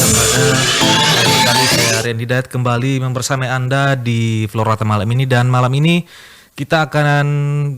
Berada lain kali saya Rian Hidayat kembali membersamai Anda di Florata malam ini, dan malam ini kita akan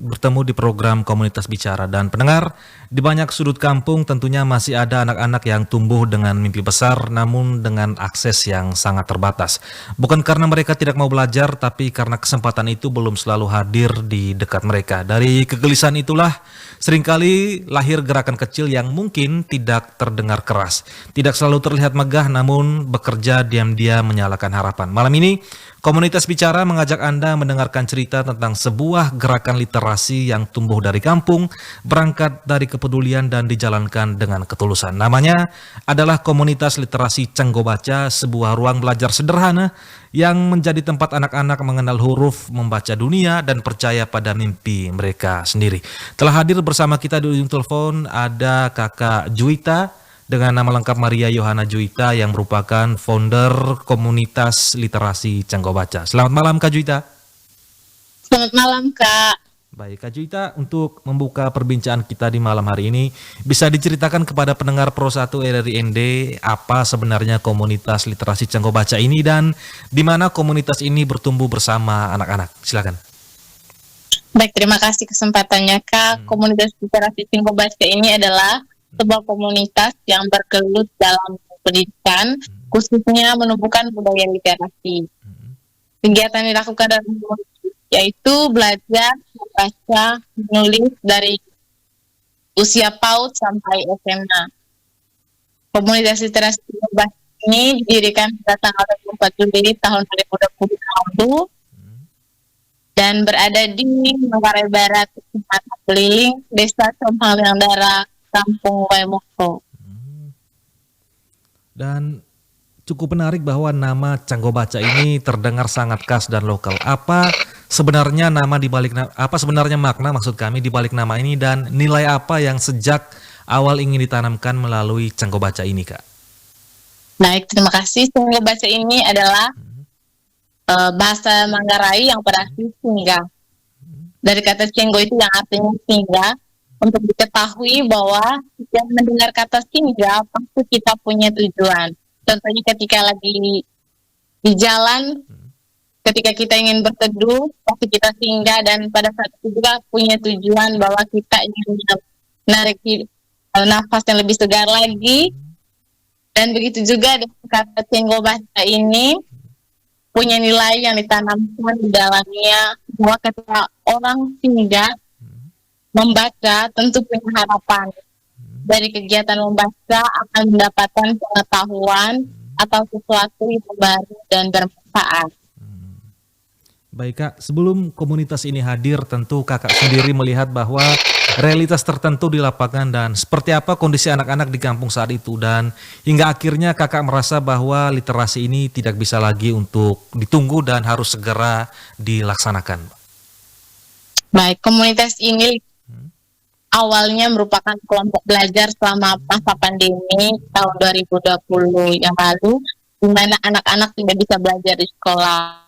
bertemu di program Komunitas Bicara. Dan pendengar, di banyak sudut kampung tentunya masih ada anak-anak yang tumbuh dengan mimpi besar namun dengan akses yang sangat terbatas. Bukan karena mereka tidak mau belajar, tapi karena kesempatan itu belum selalu hadir di dekat mereka. Dari kegelisahan itulah seringkali lahir gerakan kecil yang mungkin tidak terdengar keras, tidak selalu terlihat megah, namun bekerja diam-diam menyalakan harapan. Malam ini Komunitas Bicara mengajak Anda mendengarkan cerita tentang sebuah gerakan literasi yang tumbuh dari kampung, berangkat dari kepedulian dan dijalankan dengan ketulusan. Namanya adalah Komunitas Literasi Cenggo Baca, sebuah ruang belajar sederhana yang menjadi tempat anak-anak mengenal huruf, membaca dunia, dan percaya pada mimpi mereka sendiri. Telah hadir bersama kita di ujung telepon ada Kakak Juwita, dengan nama lengkap Maria Yohana Juwita, yang merupakan founder Komunitas Literasi Cenggo Baca. Selamat malam Kak Juwita. Selamat malam Kak. Baik Kak Juwita, untuk membuka perbincangan kita di malam hari ini, bisa diceritakan kepada pendengar Pro 1 RRI ND apa sebenarnya Komunitas Literasi Cenggo Baca ini dan di mana komunitas ini bertumbuh bersama anak-anak. Silakan. Baik, terima kasih kesempatannya Kak. Komunitas Literasi Cenggo Baca ini adalah sebuah komunitas yang bergelut dalam pendidikan, khususnya menumbuhkan budaya literasi. Kegiatan yang dilakukan dalam komunitas yaitu belajar, membaca, menulis dari usia PAUD sampai SMA. Komunitas Literasi Cenggo Baca ini didirikan pada tanggal 24 Juli tahun 2020 lalu dan berada di Manggarai Barat, Kecamatan Beliling, Desa Somaliandara, Kampung Waimoko. Dan cukup menarik bahwa nama Cenggo Baca ini terdengar sangat khas dan lokal. Apa sebenarnya makna maksud kami di balik nama ini, dan nilai apa yang sejak awal ingin ditanamkan melalui Cenggo Baca ini, Kak? Baik, terima kasih. Cenggo Baca ini adalah bahasa Manggarai yang berarti singgah. Dari kata cenggo itu yang artinya singgah. Untuk diketahui bahwa yang mendengar kata singgah pasti kita punya tujuan. Contohnya ketika lagi di jalan, ketika kita ingin berteduh, pasti kita singgah, dan pada saat itu juga punya tujuan bahwa kita ingin menarik nafas yang lebih segar lagi. Dan begitu juga dengan kata Cenggo Baca ini punya nilai yang ditanamkan di dalamnya, bahwa ketika orang singgah membaca tentu punya harapan. Dari kegiatan membaca akan mendapatkan pengetahuan atau sesuatu yang baru dan bermanfaat. Baik Kak, sebelum komunitas ini hadir, tentu Kakak sendiri melihat bahwa realitas tertentu di lapangan dan seperti apa kondisi anak-anak di kampung saat itu, dan hingga akhirnya Kakak merasa bahwa literasi ini tidak bisa lagi untuk ditunggu dan harus segera dilaksanakan. Baik, komunitas ini awalnya merupakan kelompok belajar selama masa pandemi tahun 2020 yang lalu, di mana anak-anak tidak bisa belajar di sekolah.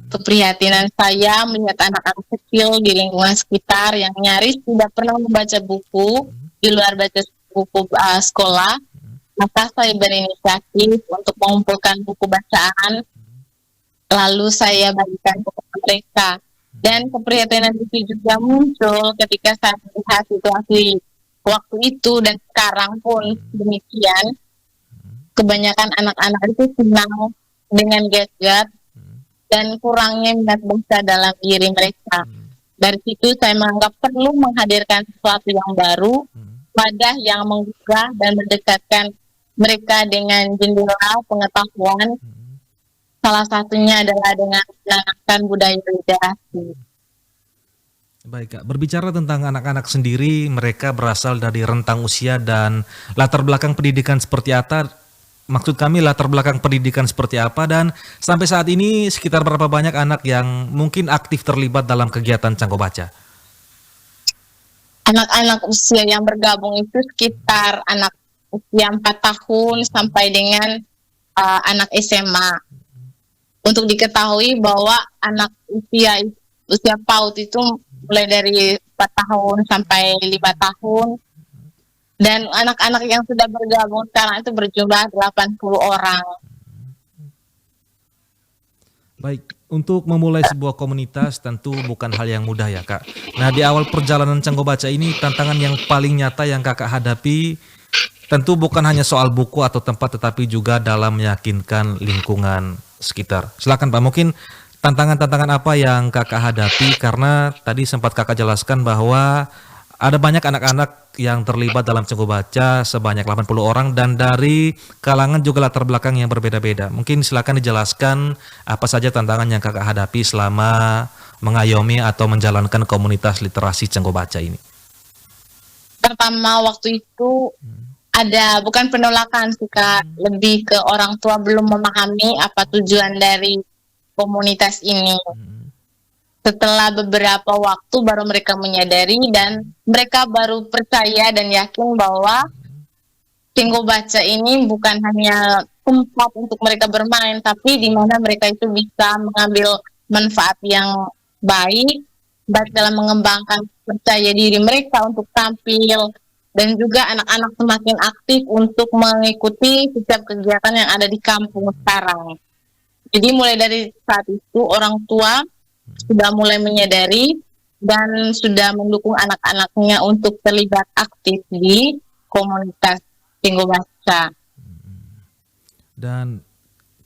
Keprihatinan saya melihat anak-anak kecil di lingkungan sekitar yang nyaris tidak pernah membaca buku di luar baca buku sekolah, maka saya berinisiatif untuk mengumpulkan buku bacaan, lalu saya bagikan kepada mereka. Dan keprihatinan itu juga muncul ketika saya melihat situasi waktu itu dan sekarang pun demikian. Kebanyakan anak-anak itu senang dengan gadget dan kurangnya minat baca dalam diri mereka. Dari situ saya menganggap perlu menghadirkan sesuatu yang baru, wadah yang menggugah dan mendekatkan mereka dengan jendela pengetahuan. Salah satunya adalah dengan menanamkan budaya literasi. Baik Kak, berbicara tentang anak-anak sendiri, mereka berasal dari rentang usia dan latar belakang pendidikan seperti apa? Maksud kami latar belakang pendidikan seperti apa, dan sampai saat ini sekitar berapa banyak anak yang mungkin aktif terlibat dalam kegiatan Cenggo Baca? Anak-anak usia yang bergabung itu sekitar anak usia 4 tahun sampai dengan anak SMA. Untuk diketahui bahwa anak usia PAUD itu mulai dari 4 tahun sampai 5 tahun Dan anak-anak yang sudah bergabung sekarang itu berjumlah 80 orang. Baik, untuk memulai sebuah komunitas tentu bukan hal yang mudah ya Kak. Nah di awal perjalanan Canggo Baca ini tantangan yang paling nyata yang Kakak hadapi tentu bukan hanya soal buku atau tempat tetapi juga dalam meyakinkan lingkungan sekitar. Silakan Pak, mungkin tantangan-tantangan apa yang Kakak hadapi karena tadi sempat Kakak jelaskan bahwa ada banyak anak-anak yang terlibat dalam Canggo Baca sebanyak 80 orang dan dari kalangan juga latar belakang yang berbeda-beda. Mungkin silakan dijelaskan apa saja tantangan yang Kakak hadapi selama mengayomi atau menjalankan komunitas literasi Canggo Baca ini. Pertama waktu itu ada bukan penolakan sih Kak, lebih ke orang tua belum memahami apa tujuan dari komunitas ini. Setelah beberapa waktu baru mereka menyadari dan mereka baru percaya dan yakin bahwa Canggo Baca ini bukan hanya tempat untuk mereka bermain, tapi di mana mereka itu bisa mengambil manfaat yang baik dalam mengembangkan percaya diri mereka untuk tampil, dan juga anak-anak semakin aktif untuk mengikuti setiap kegiatan yang ada di kampung sekarang. Jadi mulai dari saat itu orang tua sudah mulai menyadari dan sudah mendukung anak-anaknya untuk terlibat aktif di komunitas Canggo Baca. Dan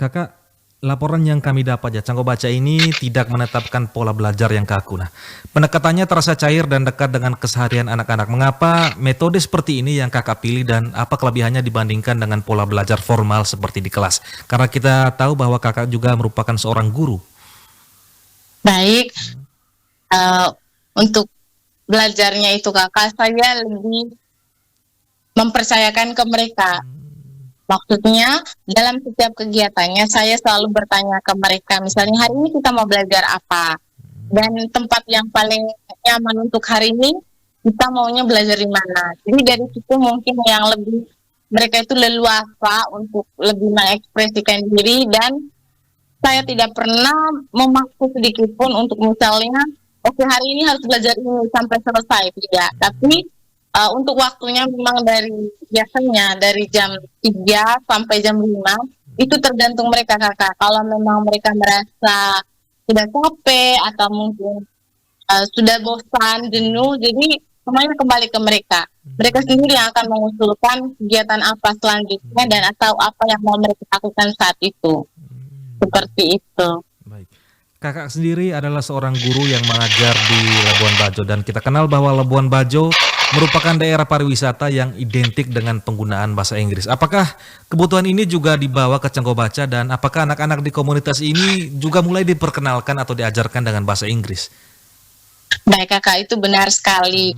Kakak, laporan yang kami dapat ya, Canggo Baca ini tidak menetapkan pola belajar yang kaku. Nah, pendekatannya terasa cair dan dekat dengan keseharian anak-anak. Mengapa metode seperti ini yang Kakak pilih dan apa kelebihannya dibandingkan dengan pola belajar formal seperti di kelas? Karena kita tahu bahwa Kakak juga merupakan seorang guru. Baik, untuk belajarnya itu Kakak, saya lebih mempercayakan ke mereka. Maksudnya dalam setiap kegiatannya saya selalu bertanya ke mereka, misalnya hari ini kita mau belajar apa, dan tempat yang paling nyaman untuk hari ini kita maunya belajar di mana. Jadi dari situ mungkin yang lebih mereka itu leluasa untuk lebih mengekspresikan diri, dan saya tidak pernah memaksa sedikit pun untuk misalnya oke hari ini harus belajar ini sampai selesai, tidak. Tapi untuk waktunya memang biasanya dari jam 3 sampai jam 5 itu tergantung mereka Kakak. Kalau memang mereka merasa sudah capek atau mungkin sudah bosan, jenuh, jadi semuanya kembali ke mereka. Mereka sendiri yang akan mengusulkan kegiatan apa selanjutnya dan atau apa yang mau mereka lakukan saat itu. Seperti itu. Baik. Kakak sendiri adalah seorang guru yang mengajar di Labuan Bajo dan kita kenal bahwa Labuan Bajo merupakan daerah pariwisata yang identik dengan penggunaan bahasa Inggris. Apakah kebutuhan ini juga dibawa ke Canggo Baca dan apakah anak-anak di komunitas ini juga mulai diperkenalkan atau diajarkan dengan bahasa Inggris? Baik Kakak, itu benar sekali.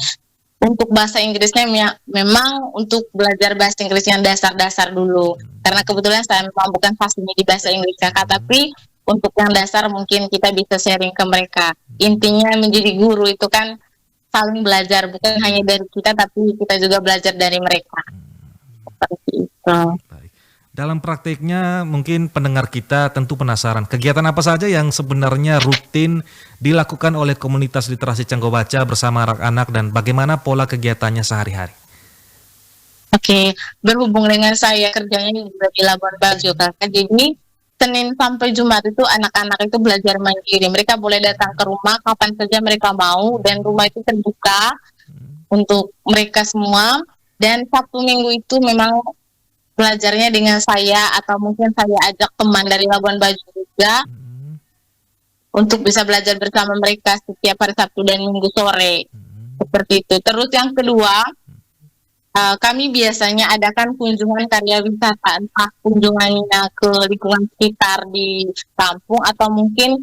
Untuk bahasa Inggrisnya memang untuk belajar bahasa Inggris yang dasar-dasar dulu. Karena kebetulan saya memang bukan fasihnya di bahasa Inggris Kakak, tapi untuk yang dasar mungkin kita bisa sharing ke mereka. Intinya menjadi guru itu kan saling belajar, bukan hanya dari kita tapi kita juga belajar dari mereka. Seperti itu. Baik. Dalam praktiknya mungkin pendengar kita tentu penasaran kegiatan apa saja yang sebenarnya rutin dilakukan oleh komunitas literasi Canggo Baca bersama anak-anak dan bagaimana pola kegiatannya sehari-hari. Oke, berhubung dengan saya kerjanya juga di Labuan Bajo Kakak, jadi Senin sampai Jumat itu anak-anak itu belajar mandiri. Mereka boleh datang ke rumah kapan saja mereka mau dan rumah itu terbuka untuk mereka semua. Dan Sabtu Minggu itu memang belajarnya dengan saya atau mungkin saya ajak teman dari Labuan Bajo juga untuk bisa belajar bersama mereka setiap hari Sabtu dan Minggu sore. Seperti itu. Terus yang kedua, kami biasanya adakan kunjungan karya wisata, entah kunjungannya ke lingkungan sekitar di kampung atau mungkin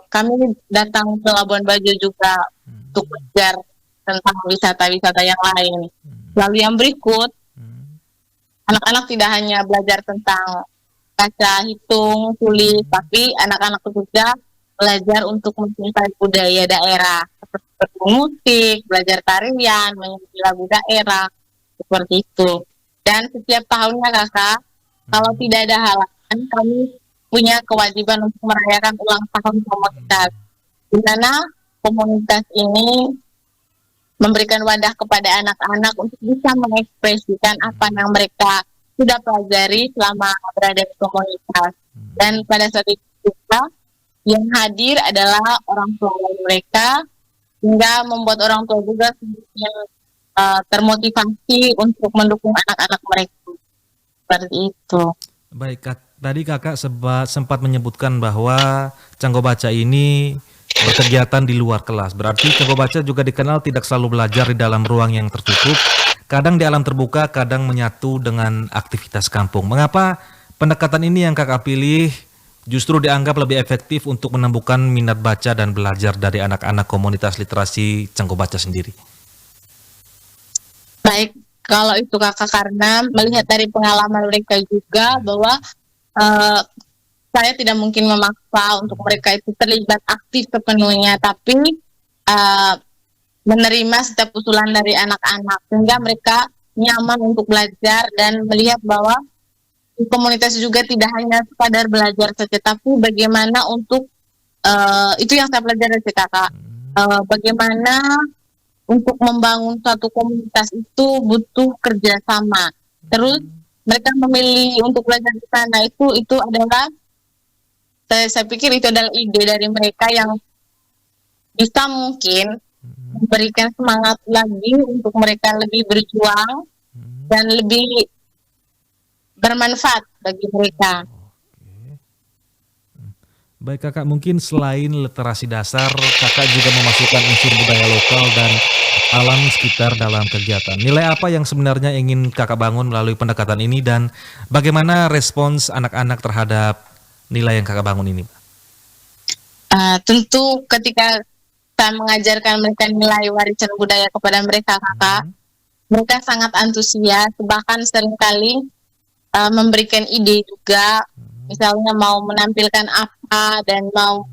kami datang ke Labuan Bajo juga untuk belajar tentang wisata-wisata yang lain. Lalu yang berikut, anak-anak tidak hanya belajar tentang baca, hitung, tulis, tapi anak-anak juga belajar untuk mencintai budaya daerah, seperti musik, belajar tarian, menyanyi lagu daerah, seperti itu. Dan setiap tahunnya Kakak, kalau tidak ada halangan, kami punya kewajiban untuk merayakan ulang tahun komunitas, di mana komunitas ini memberikan wadah kepada anak-anak untuk bisa mengekspresikan apa yang mereka sudah pelajari selama berada di komunitas. Dan pada saat itu juga yang hadir adalah orang tua mereka, hingga membuat orang tua juga semakin termotivasi untuk mendukung anak-anak mereka. Seperti itu. Baik, tadi kakak sempat menyebutkan bahwa Canggo Baca ini berkegiatan di luar kelas. Berarti Canggo Baca juga dikenal tidak selalu belajar di dalam ruang yang tertutup, kadang di alam terbuka, kadang menyatu dengan aktivitas kampung. Mengapa pendekatan ini yang kakak pilih justru dianggap lebih efektif untuk menemukan minat baca dan belajar dari anak-anak komunitas literasi Canggo Baca sendiri? Baik, kalau itu kakak karena melihat dari pengalaman mereka juga bahwa saya tidak mungkin memaksa untuk mereka itu terlibat aktif sepenuhnya, tapi menerima setiap usulan dari anak-anak sehingga mereka nyaman untuk belajar dan melihat bahwa komunitas juga tidak hanya sekadar belajar saja, tapi bagaimana untuk itu yang saya pelajari dari kakak, bagaimana untuk membangun suatu komunitas itu butuh kerjasama. Terus mereka memilih untuk belajar di sana itu adalah saya pikir itu adalah ide dari mereka yang bisa mungkin memberikan semangat lagi untuk mereka lebih berjuang dan lebih bermanfaat bagi mereka. Baik kakak, mungkin selain literasi dasar, kakak juga memasukkan unsur budaya lokal dan alam sekitar dalam kegiatan. Nilai apa yang sebenarnya ingin kakak bangun melalui pendekatan ini dan bagaimana respons anak-anak terhadap nilai yang kakak bangun ini? Tentu ketika saya mengajarkan mereka nilai warisan budaya kepada mereka kakak, mereka sangat antusias, bahkan seringkali memberikan ide juga, misalnya mau menampilkan apa dan mau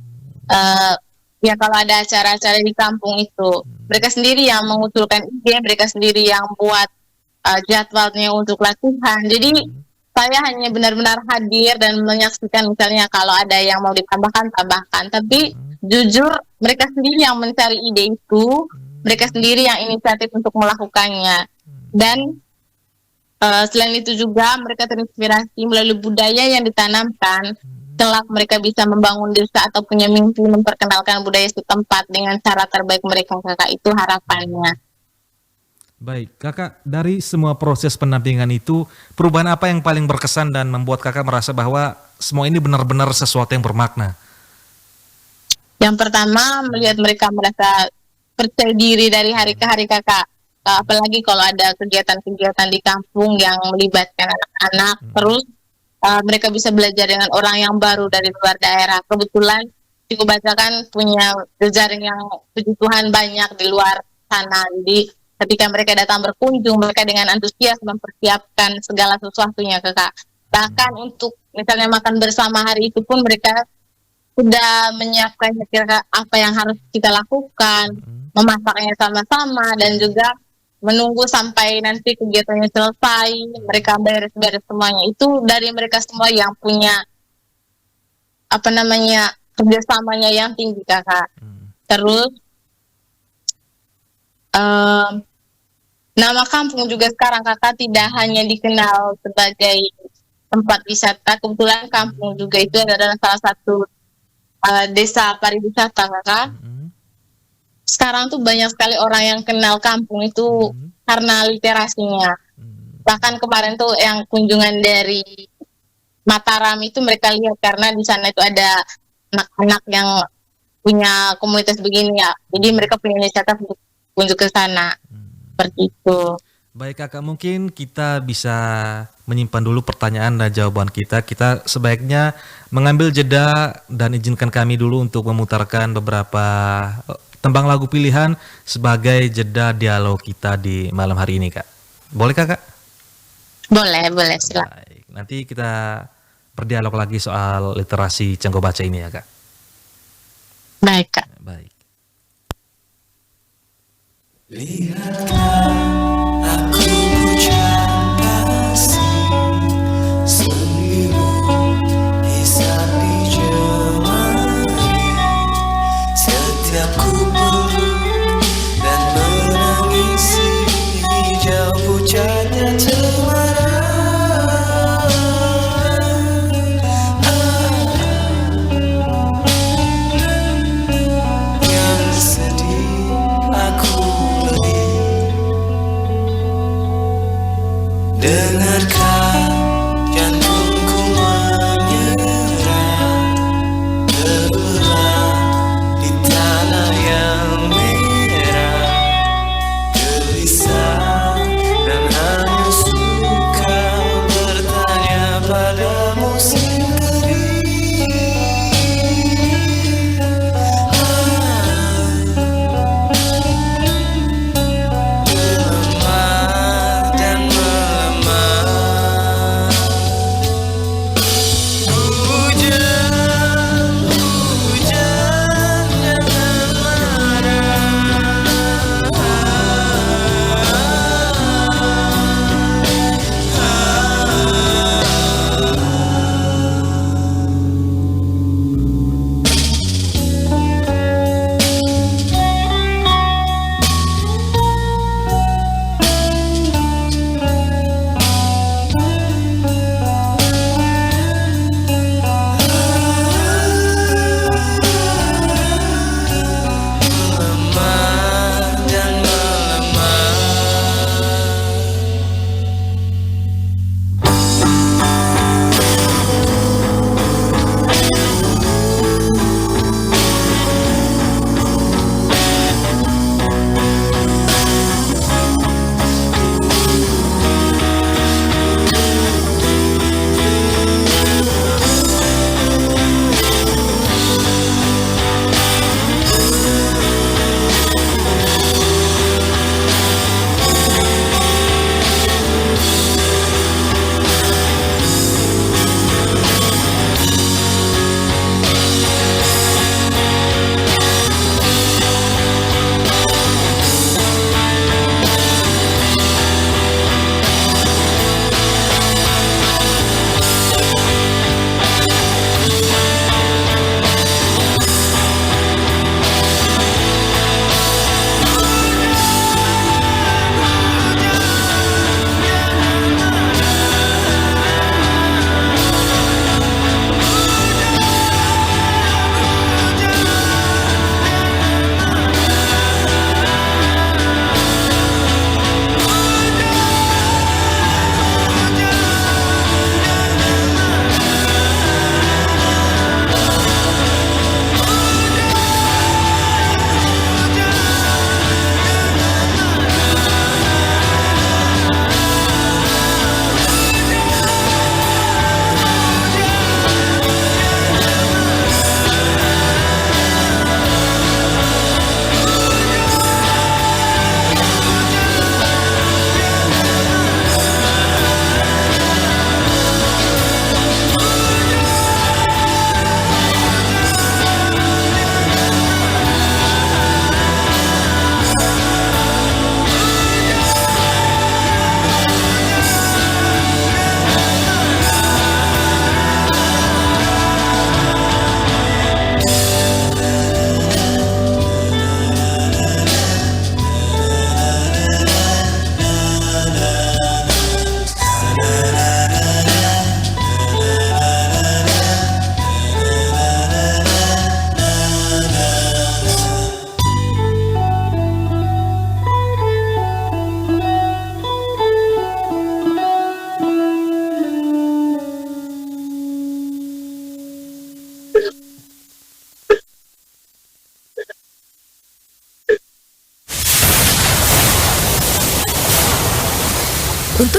ya kalau ada acara-acara di kampung itu mereka sendiri yang mengusulkan ide, mereka sendiri yang buat jadwalnya untuk latihan. Jadi saya hanya benar-benar hadir dan menyaksikan, misalnya kalau ada yang mau ditambahkan, tambahkan. Tapi jujur mereka sendiri yang mencari ide itu, mereka sendiri yang inisiatif untuk melakukannya. Dan selain itu juga mereka terinspirasi melalui budaya yang ditanamkan. Kelak mereka bisa membangun desa atau punya mimpi memperkenalkan budaya setempat dengan cara terbaik mereka kakak, itu harapannya. Baik kakak, dari semua proses pendampingan itu perubahan apa yang paling berkesan dan membuat kakak merasa bahwa semua ini benar-benar sesuatu yang bermakna? Yang pertama, melihat mereka merasa percaya diri dari hari ke hari kakak. Apalagi kalau ada kegiatan-kegiatan di kampung yang melibatkan anak-anak, terus mereka bisa belajar dengan orang yang baru dari luar daerah. Kebetulan Canggo Baca kan punya jejaring yang puji Tuhan banyak di luar sana. Jadi ketika mereka datang berkunjung, mereka dengan antusias mempersiapkan segala sesuatunya kakak. Bahkan untuk misalnya makan bersama hari itu pun mereka sudah menyiapkan kira-kira apa yang harus kita lakukan, memasaknya sama-sama, dan juga menunggu sampai nanti kegiatannya selesai, mereka beres-beres semuanya. Itu dari mereka semua yang punya kerjasamanya yang tinggi kakak. Terus nama kampung juga sekarang kakak tidak hanya dikenal sebagai tempat wisata. Kebetulan kampung juga itu adalah salah satu desa pariwisata kakak. Sekarang tuh banyak sekali orang yang kenal kampung itu karena literasinya. Bahkan kemarin tuh yang kunjungan dari Mataram itu mereka lihat karena di sana itu ada anak-anak yang punya komunitas begini ya. Jadi mereka punya inisiatif untuk kunjung ke sana. Seperti itu. Baik kakak, mungkin kita bisa menyimpan dulu pertanyaan dan jawaban kita. Kita sebaiknya mengambil jeda dan izinkan kami dulu untuk memutarkan beberapa tembang lagu pilihan sebagai jeda dialog kita di malam hari ini kak. Boleh kakak? Boleh silakan. Baik, nanti kita berdialog lagi soal literasi Canggo Baca ini ya kak. Baik kak. Baik. Lihatlah aku bujang kasih sembilu hisap di jemari. Setiap ku peluk dan menangis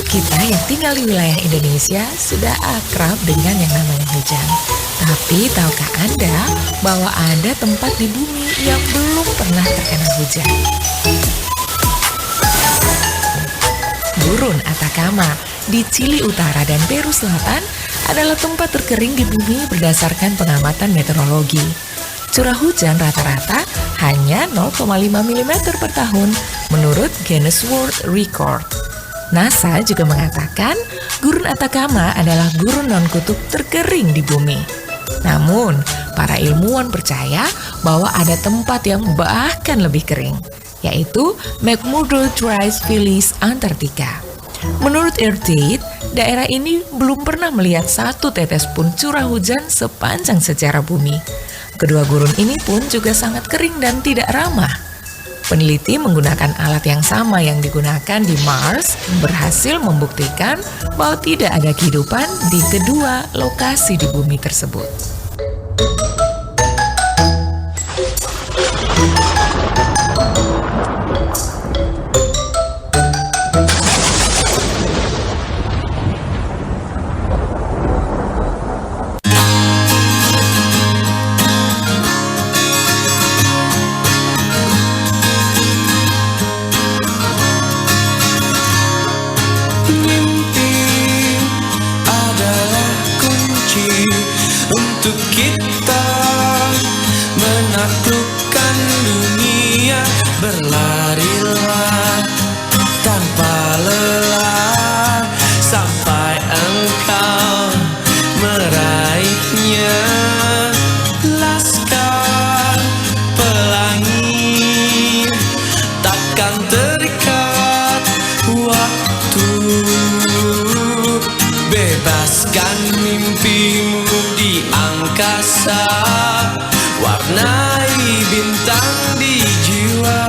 Kita yang tinggal di wilayah Indonesia sudah akrab dengan yang namanya hujan. Tapi tahukah Anda bahwa ada tempat di bumi yang belum pernah terkena hujan? Gurun Atacama di Chili Utara dan Peru Selatan adalah tempat terkering di bumi berdasarkan pengamatan meteorologi. Curah hujan rata-rata hanya 0,5 mm per tahun menurut Guinness World Record. NASA juga mengatakan gurun Atacama adalah gurun non-kutub terkering di bumi. Namun, para ilmuwan percaya bahwa ada tempat yang bahkan lebih kering, yaitu McMurdo Dry Phyllis Antartika. Menurut Earthate, daerah ini belum pernah melihat satu tetes pun curah hujan sepanjang sejarah bumi. Kedua gurun ini pun juga sangat kering dan tidak ramah. Peneliti menggunakan alat yang sama yang digunakan di Mars berhasil membuktikan bahwa tidak ada kehidupan di kedua lokasi di bumi tersebut. Untuk kita menaklukkan dunia, berlarilah tanpa lelah sampai engkau meraihnya. Laskar pelangi takkan terikat waktu, bebaskan mimpimu di angkasa, warnai bintang di jiwa.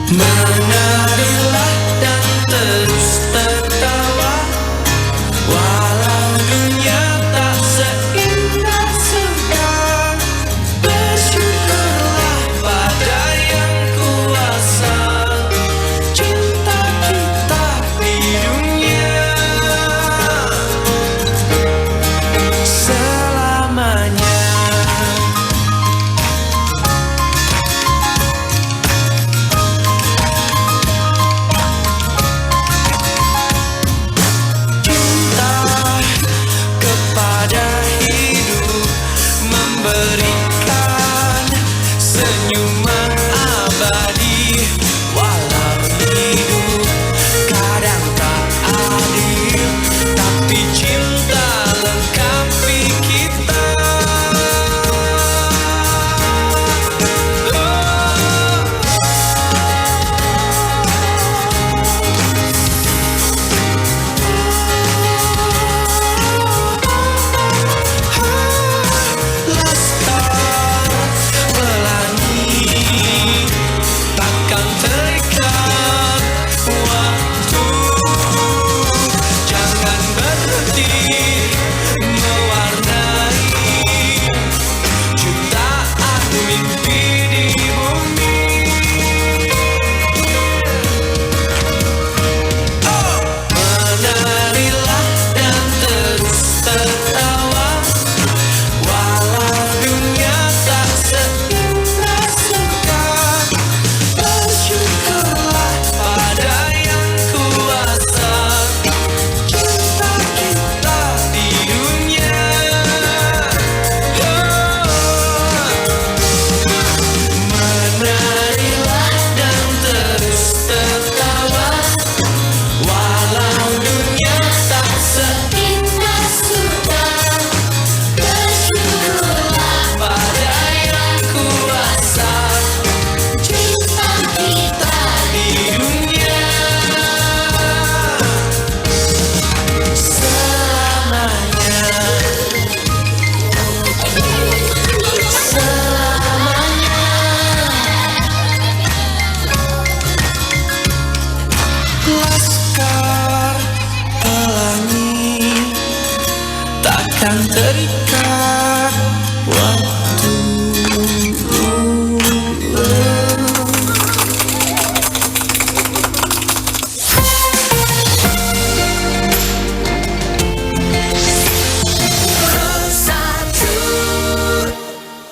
Menarilah dan terus tertawa, walau dunia tak seindah surga. Bersyukurlah pada yang kuasa, cinta kita di dunia selamanya.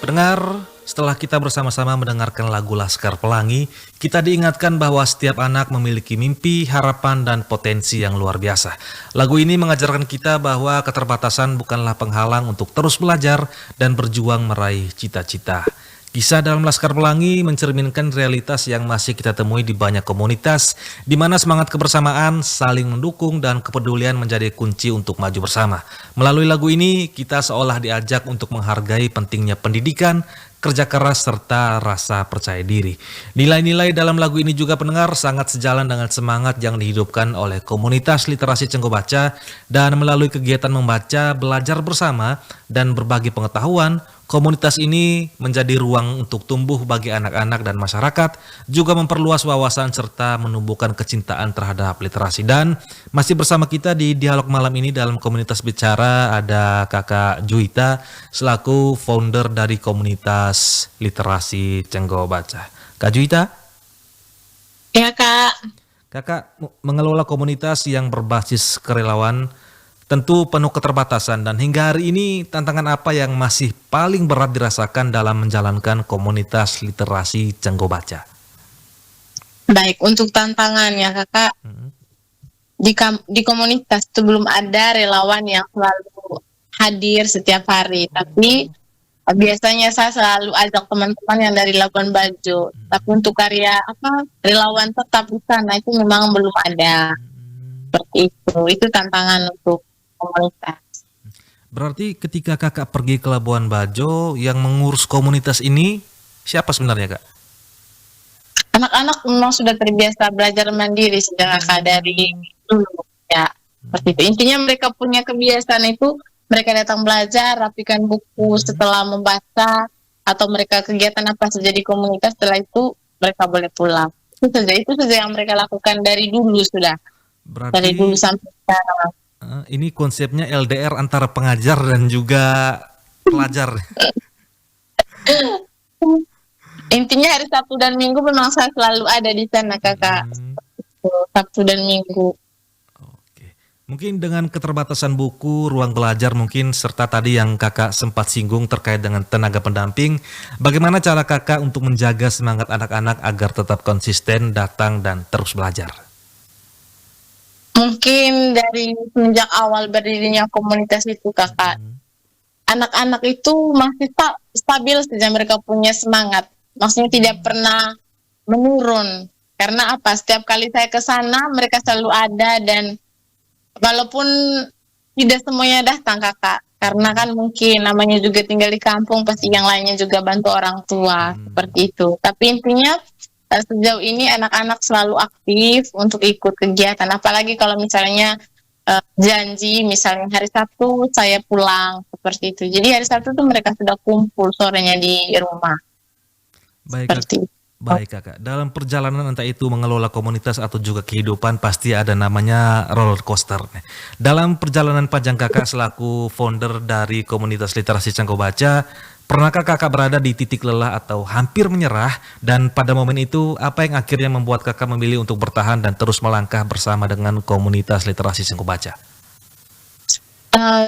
Pendengar, setelah kita bersama-sama mendengarkan lagu Laskar Pelangi, kita diingatkan bahwa setiap anak memiliki mimpi, harapan, dan potensi yang luar biasa. Lagu ini mengajarkan kita bahwa keterbatasan bukanlah penghalang untuk terus belajar dan berjuang meraih cita-cita. Kisah dalam Laskar Pelangi mencerminkan realitas yang masih kita temui di banyak komunitas, di mana semangat kebersamaan, saling mendukung, dan kepedulian menjadi kunci untuk maju bersama. Melalui lagu ini, kita seolah diajak untuk menghargai pentingnya pendidikan, kerja keras, serta rasa percaya diri. Nilai-nilai dalam lagu ini juga pendengar sangat sejalan dengan semangat yang dihidupkan oleh komunitas literasi Cenggo Baca, dan melalui kegiatan membaca, belajar bersama, dan berbagi pengetahuan, komunitas ini menjadi ruang untuk tumbuh bagi anak-anak dan masyarakat, juga memperluas wawasan serta menumbuhkan kecintaan terhadap literasi. Dan masih bersama kita di dialog malam ini dalam komunitas bicara ada Kakak Juwita selaku founder dari komunitas literasi Cenggo Baca. Kak Juwita? Ya Kak. Kakak mengelola komunitas yang berbasis kerelawan, tentu penuh keterbatasan, dan hingga hari ini tantangan apa yang masih paling berat dirasakan dalam menjalankan komunitas literasi Cenggo Baca? Baik, untuk tantangannya Kakak, di komunitas itu belum ada relawan yang selalu hadir setiap hari, tapi biasanya saya selalu ajak teman-teman yang dari Labuan Bajo. Tapi untuk karya relawan tetap di sana itu memang belum ada. Seperti itu tantangan untuk komunitas. Berarti ketika kakak pergi ke Labuan Bajo, yang mengurus komunitas ini siapa sebenarnya, Kak? Anak-anak memang sudah terbiasa belajar mandiri sejak Kakak dari dulu ya. Seperti itu. Intinya mereka punya kebiasaan itu, mereka datang belajar, rapikan buku setelah membaca, atau mereka kegiatan apa saja di komunitas, setelah itu mereka boleh pulang. Itu saja yang mereka lakukan dari dulu sudah. Berarti Dari dulu sampai sekarang. ini konsepnya LDR antara pengajar dan juga pelajar. Intinya hari Sabtu dan Minggu memang saya selalu ada di sana Kakak. Sabtu dan Minggu. Oke. Mungkin dengan keterbatasan buku, ruang belajar mungkin, serta tadi yang kakak sempat singgung terkait dengan tenaga pendamping, bagaimana cara kakak untuk menjaga semangat anak-anak agar tetap konsisten datang dan terus belajar? Mungkin dari semenjak awal berdirinya komunitas itu Kakak, anak-anak itu masih stabil saja, mereka punya semangat. Maksudnya tidak pernah menurun. Karena apa? Setiap kali saya ke sana, mereka selalu ada, dan walaupun tidak semuanya datang Kakak, karena kan mungkin namanya juga tinggal di kampung, pasti yang lainnya juga bantu orang tua, seperti itu. Tapi intinya sejauh ini anak-anak selalu aktif untuk ikut kegiatan, apalagi kalau misalnya janji, misalnya hari Sabtu saya pulang, seperti itu. Jadi hari Sabtu tuh mereka sudah kumpul sorenya di rumah. Baik, Seperti itu. baik kakak. Dalam perjalanan entah itu mengelola komunitas atau juga kehidupan, pasti ada namanya roller coaster. Dalam perjalanan panjang kakak selaku founder dari komunitas literasi Cenggo Baca, pernahkah kakak berada di titik lelah atau hampir menyerah? Dan pada momen itu, apa yang akhirnya membuat kakak memilih untuk bertahan dan terus melangkah bersama dengan komunitas literasi Cenggo Baca?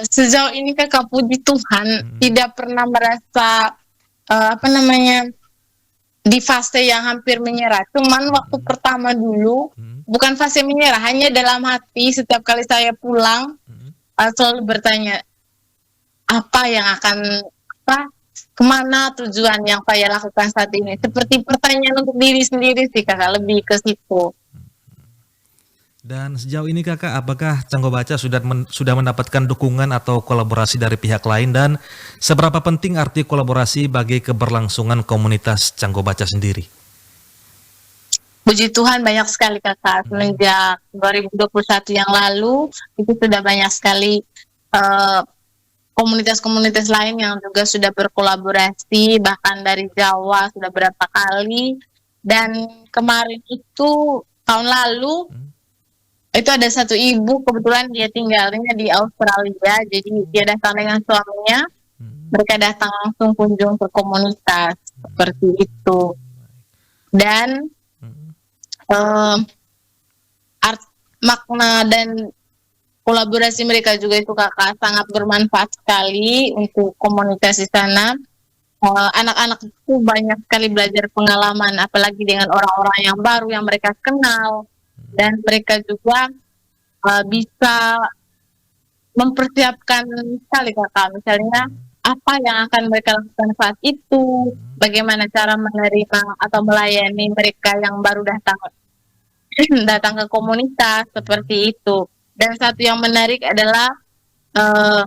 Sejauh ini Kakak, puji Tuhan, tidak pernah merasa di fase yang hampir menyerah. Cuman waktu pertama dulu, bukan fase menyerah, hanya dalam hati setiap kali saya pulang, selalu bertanya, kemana tujuan yang saya lakukan saat ini. Seperti pertanyaan untuk diri sendiri sih Kakak, lebih ke situ. Dan sejauh ini kakak, apakah Cenggo Baca sudah mendapatkan dukungan atau kolaborasi dari pihak lain, dan seberapa penting arti kolaborasi bagi keberlangsungan komunitas Cenggo Baca sendiri? Puji Tuhan banyak sekali Kakak, semenjak 2021 yang lalu itu sudah banyak sekali komunitas-komunitas lain yang juga sudah berkolaborasi, bahkan dari Jawa sudah berapa kali. Dan kemarin itu tahun lalu itu ada satu ibu, kebetulan dia tinggalnya di Australia, jadi dia datang dengan suaminya, mereka datang langsung kunjung ke komunitas, seperti itu. Dan makna dan kolaborasi mereka juga itu Kakak sangat bermanfaat sekali untuk komunitas di sana. anak-anak itu banyak sekali belajar pengalaman, apalagi dengan orang-orang yang baru yang mereka kenal, dan mereka juga bisa mempersiapkan sekali kakak. Misalnya apa yang akan mereka lakukan saat itu, bagaimana cara menerima atau melayani mereka yang baru datang datang ke komunitas seperti itu. Dan satu yang menarik adalah eh,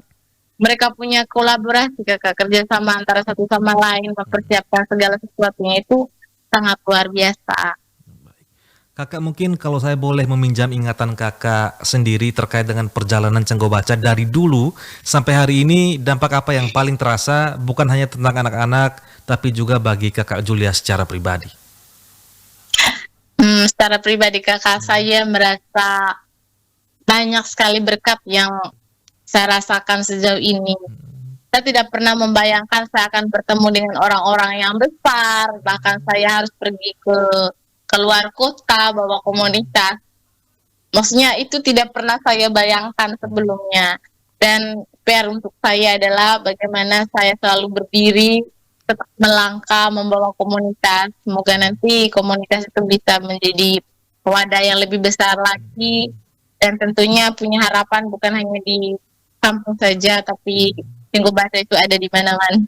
mereka punya kolaborasi kakak, kerjasama antara satu sama lain, mempersiapkan segala sesuatunya itu sangat luar biasa. Kakak, mungkin kalau saya boleh meminjam ingatan kakak sendiri terkait dengan perjalanan Cenggo Baca dari dulu sampai hari ini, dampak apa yang paling terasa bukan hanya tentang anak-anak tapi juga bagi kakak Julia secara pribadi? Secara pribadi kakak, saya merasa banyak sekali berkat yang saya rasakan sejauh ini. Saya tidak pernah membayangkan saya akan bertemu dengan orang-orang yang besar, bahkan saya harus pergi ke keluar kota, bawa komunitas. Maksudnya itu tidak pernah saya bayangkan sebelumnya. Dan PR untuk saya adalah bagaimana saya selalu berdiri, tetap melangkah, membawa komunitas. Semoga nanti komunitas itu bisa menjadi wadah yang lebih besar lagi. Dan tentunya punya harapan bukan hanya di kampung saja, tapi Cenggo Baca itu ada di mana-mana.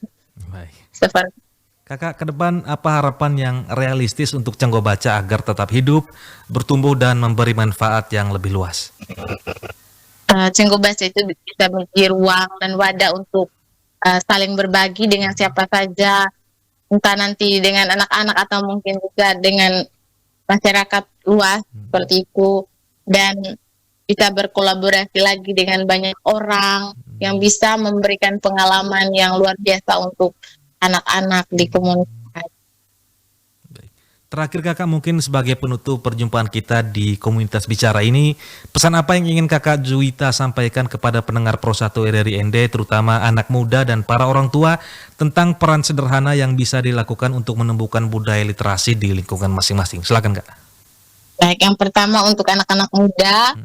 Baik. Seperti Kakak, ke depan apa harapan yang realistis untuk Cenggo Baca agar tetap hidup, bertumbuh dan memberi manfaat yang lebih luas? Cenggo Baca itu bisa menjadi ruang dan wadah untuk saling berbagi dengan siapa saja, entah nanti dengan anak-anak atau mungkin juga dengan masyarakat luas seperti itu, dan bisa berkolaborasi lagi dengan banyak orang yang bisa memberikan pengalaman yang luar biasa untuk anak-anak di komunitas. Baik. Terakhir kakak, mungkin sebagai penutup perjumpaan kita di komunitas bicara ini, pesan apa yang ingin kakak Juwita sampaikan kepada pendengar Pro 1 RRI ND, terutama anak muda dan para orang tua, tentang peran sederhana yang bisa dilakukan untuk menumbuhkan budaya literasi di lingkungan masing-masing? Silakan kak. Baik, yang pertama untuk anak-anak muda,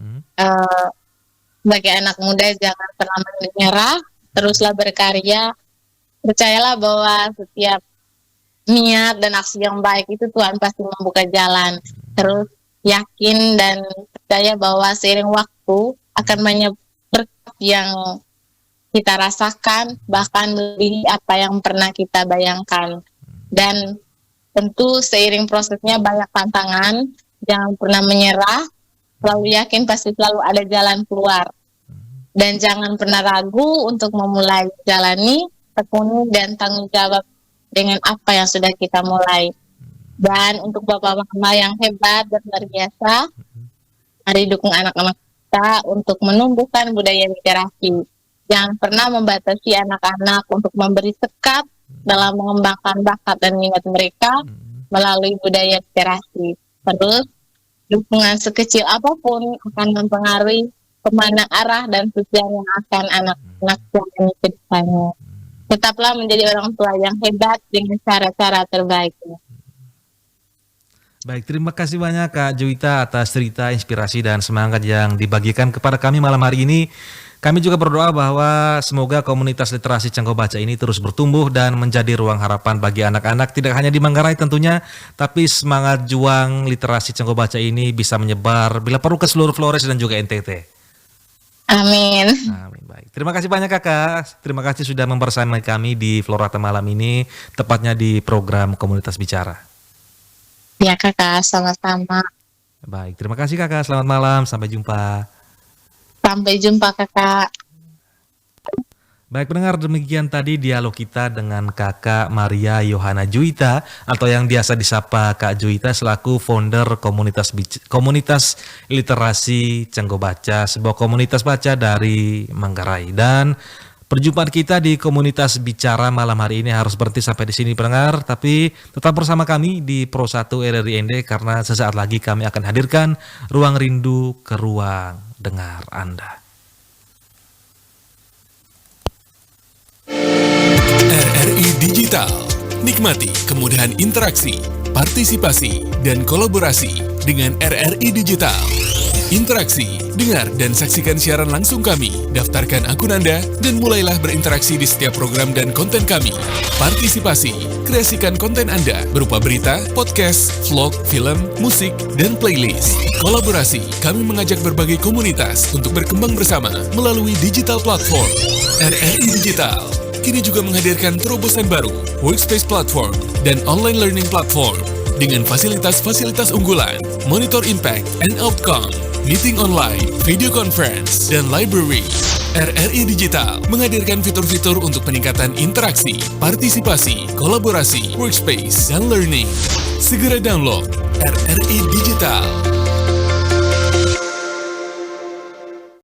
sebagai anak muda jangan pernah menyerah, teruslah berkarya. Percayalah bahwa setiap niat dan aksi yang baik itu Tuhan pasti membuka jalan. Terus yakin dan percaya bahwa seiring waktu akan banyak berkat yang kita rasakan, bahkan lebih apa yang pernah kita bayangkan. Dan tentu seiring prosesnya banyak tantangan, jangan pernah menyerah, selalu yakin pasti selalu ada jalan keluar. Dan jangan pernah ragu untuk memulai jalani, tekuni dan tanggung jawab dengan apa yang sudah kita mulai. Dan untuk bapak mama yang hebat dan luar biasa, mari dukung anak-anak kita untuk menumbuhkan budaya literasi. Jangan pernah membatasi anak-anak untuk memberi sekat dalam mengembangkan bakat dan minat mereka melalui budaya literasi. Terus dukungan sekecil apapun akan mempengaruhi kemana arah dan tujuan yang akan anak-anak jalani ke depannya. Tetaplah menjadi orang tua yang hebat dengan cara-cara terbaik. Baik, terima kasih banyak Kak Juwita atas cerita, inspirasi dan semangat yang dibagikan kepada kami malam hari ini. Kami juga berdoa bahwa semoga komunitas literasi Cenggo Baca ini terus bertumbuh dan menjadi ruang harapan bagi anak-anak, tidak hanya di Manggarai tentunya, tapi semangat juang literasi Cenggo Baca ini bisa menyebar bila perlu ke seluruh Flores dan juga NTT. Amin. Amin. Baik. Terima kasih banyak kakak. Terima kasih sudah membersamai kami di Florata malam ini, tepatnya di program Komunitas Bicara. Ya kakak, sama-sama. Baik, terima kasih kakak. Selamat malam. Sampai jumpa. Sampai jumpa kakak. Baik pendengar, demikian tadi dialog kita dengan kakak Maria Yohana Juwita atau yang biasa disapa Kak Juwita selaku founder komunitas literasi Cenggo Baca, sebuah komunitas baca dari Manggarai. Dan perjumpaan kita di komunitas bicara malam hari ini harus berhenti sampai di sini pendengar, tapi tetap bersama kami di Pro 1 RRI ND karena sesaat lagi kami akan hadirkan Ruang Rindu ke Ruang Dengar Anda. RRI Digital. Nikmati kemudahan interaksi, partisipasi, dan kolaborasi dengan RRI Digital. Interaksi, dengar dan saksikan siaran langsung kami. Daftarkan akun Anda dan mulailah berinteraksi di setiap program dan konten kami. Partisipasi, kreasikan konten Anda berupa berita, podcast, vlog, film, musik, dan playlist. Kolaborasi, kami mengajak berbagai komunitas untuk berkembang bersama melalui digital platform. RRI Digital kini juga menghadirkan terobosan baru, workspace platform, dan online learning platform dengan fasilitas-fasilitas unggulan, monitor impact and outcome, meeting online, video conference, dan library. RRI Digital menghadirkan fitur-fitur untuk peningkatan interaksi, partisipasi, kolaborasi, workspace, dan learning. Segera download RRI Digital.